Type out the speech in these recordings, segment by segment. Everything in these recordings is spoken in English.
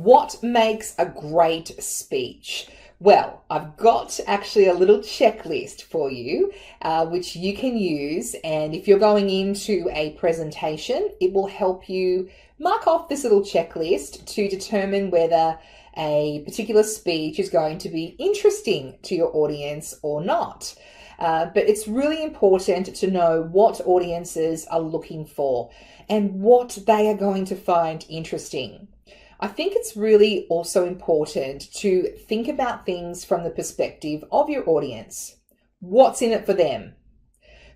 What makes a great speech? Well, I've got actually a little checklist for you, which you can use. And if you're going into a presentation, it will help you mark off this little checklist to determine whether a particular speech is going to be interesting to your audience or not. But it's really important to know what audiences are looking for and what they are going to find interesting. I think it's really also important to think about things from the perspective of your audience. What's in it for them?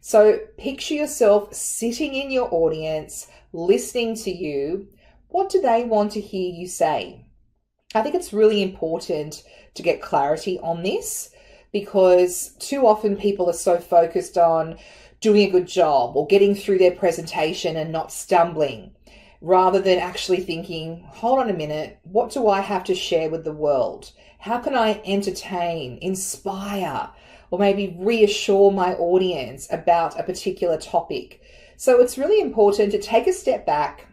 So picture yourself sitting in your audience, listening to you. What do they want to hear you say? I think it's really important to get clarity on this, because too often people are so focused on doing a good job or getting through their presentation and not stumbling, rather than actually thinking, hold on a minute, what do I have to share with the world? How can I entertain, inspire, or maybe reassure my audience about a particular topic? So it's really important to take a step back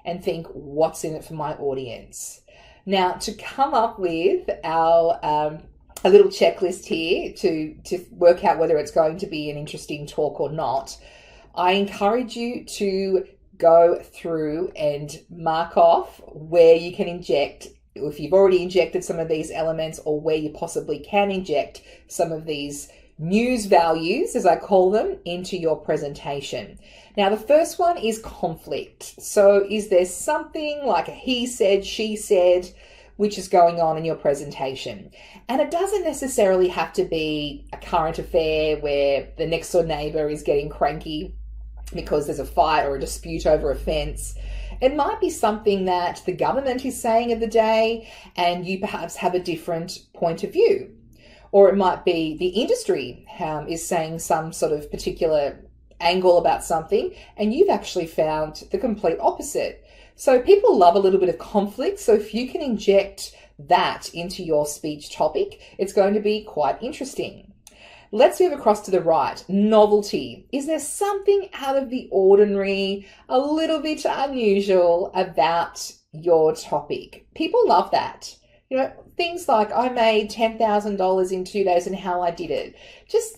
and think, what's in it for my audience? Now, to come up with our a little checklist here to work out whether it's going to be an interesting talk or not, I encourage you to go through and mark off where you can inject, if you've already injected some of these elements, or where you possibly can inject some of these news values, as I call them, into your presentation. Now, the first one is conflict. So is there something like a he said, she said, which is going on in your presentation? And it doesn't necessarily have to be a current affair where the next door neighbor is getting cranky because there's a fight or a dispute over a fence. It might be something that the government is saying of the day and you perhaps have a different point of view. Or it might be the industry is saying some sort of particular angle about something and you've actually found the complete opposite. So people love a little bit of conflict. So if you can inject that into your speech topic, it's going to be quite interesting. Let's move across to the right. Novelty. Is there something out of the ordinary, a little bit unusual about your topic? People love that. You know, things like, I made $10,000 in 2 days and how I did it.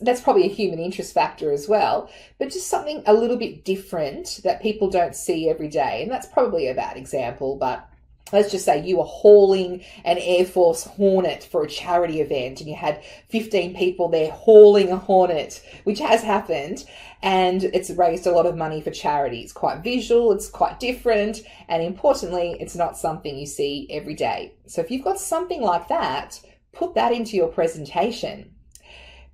That's probably a human interest factor as well, but just something a little bit different that people don't see every day. And that's probably a bad example, but let's just say you were hauling an Air Force Hornet for a charity event and you had 15 people there hauling a Hornet, which has happened, and it's raised a lot of money for charity. It's quite visual, it's quite different, and importantly, it's not something you see every day. So if you've got something like that, put that into your presentation.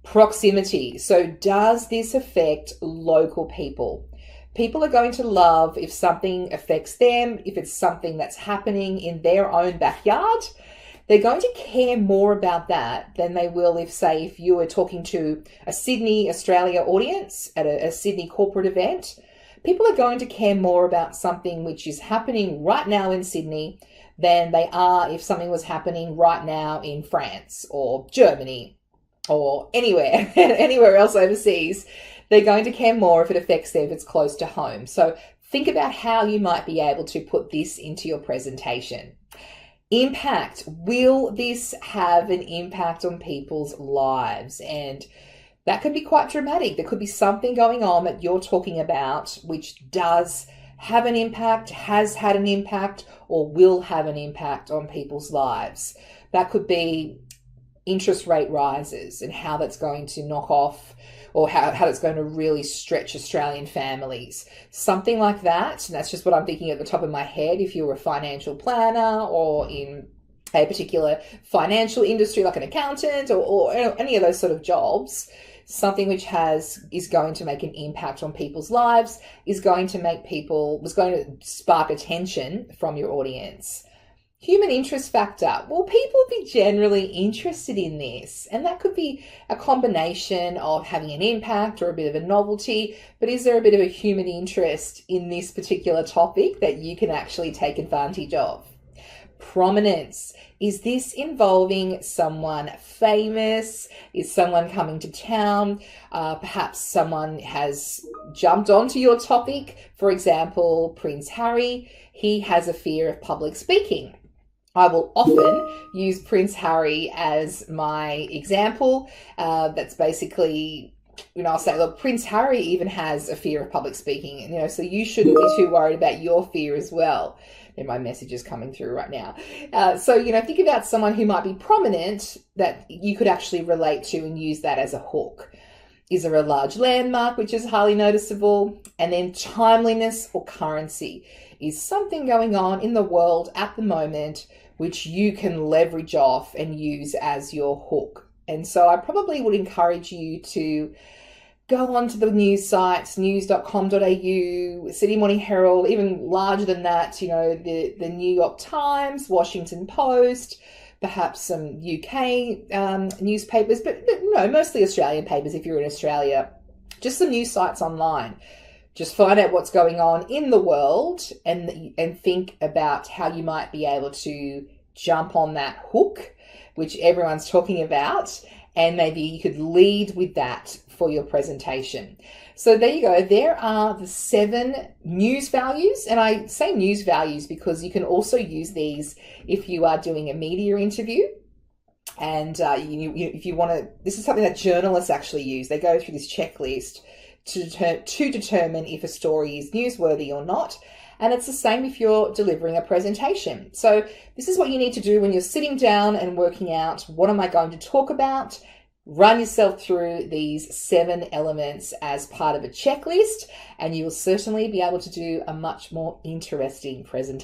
Proximity. So does this affect local people? People are going to love if something affects them, if it's something that's happening in their own backyard. They're going to care more about that than they will if you were talking to a Sydney, Australia audience at a Sydney corporate event. People are going to care more about something which is happening right now in Sydney than they are if something was happening right now in France or Germany or anywhere else overseas. They're going to care more if it affects them, if it's close to home. So think about how you might be able to put this into your presentation. Impact. Will this have an impact on people's lives? And that could be quite dramatic. There could be something going on that you're talking about which does have an impact, has had an impact, or will have an impact on people's lives. That could be interest rate rises and how that's going to knock off, or how it's going to really stretch Australian families. Something like that. And that's just what I'm thinking at the top of my head. If you're a financial planner or in a particular financial industry like an accountant or any of those sort of jobs, something which is going to make an impact on people's lives, was going to spark attention from your audience. Human interest factor. Will people be generally interested in this? And that could be a combination of having an impact or a bit of a novelty, but is there a bit of a human interest in this particular topic that you can actually take advantage of? Prominence. Is this involving someone famous? Is someone coming to town? Perhaps someone has jumped onto your topic. For example, Prince Harry, he has a fear of public speaking. I will often use Prince Harry as my example. That's basically, I'll say, look, Prince Harry even has a fear of public speaking, so you shouldn't be too worried about your fear as well. And my message is coming through right now. So, think about someone who might be prominent that you could actually relate to and use that as a hook. Is there a large landmark which is highly noticeable? And then timeliness or currency. Is something going on in the world at the moment which you can leverage off and use as your hook? And so I probably would encourage you to go onto the news sites, news.com.au, Sydney Morning Herald, even larger than that, the New York Times, Washington Post, perhaps some UK newspapers, but no, mostly Australian papers if you're in Australia. Just some news sites online. Just find out what's going on in the world and think about how you might be able to jump on that hook, which everyone's talking about, and maybe you could lead with that for your presentation. So there you go. There are the 7 news values. And I say news values because you can also use these if you are doing a media interview. And if you want to, this is something that journalists actually use. They go through this checklist to determine if a story is newsworthy or not. And it's the same if you're delivering a presentation. So this is what you need to do when you're sitting down and working out, what am I going to talk about? Run yourself through these 7 elements as part of a checklist, and you will certainly be able to do a much more interesting presentation.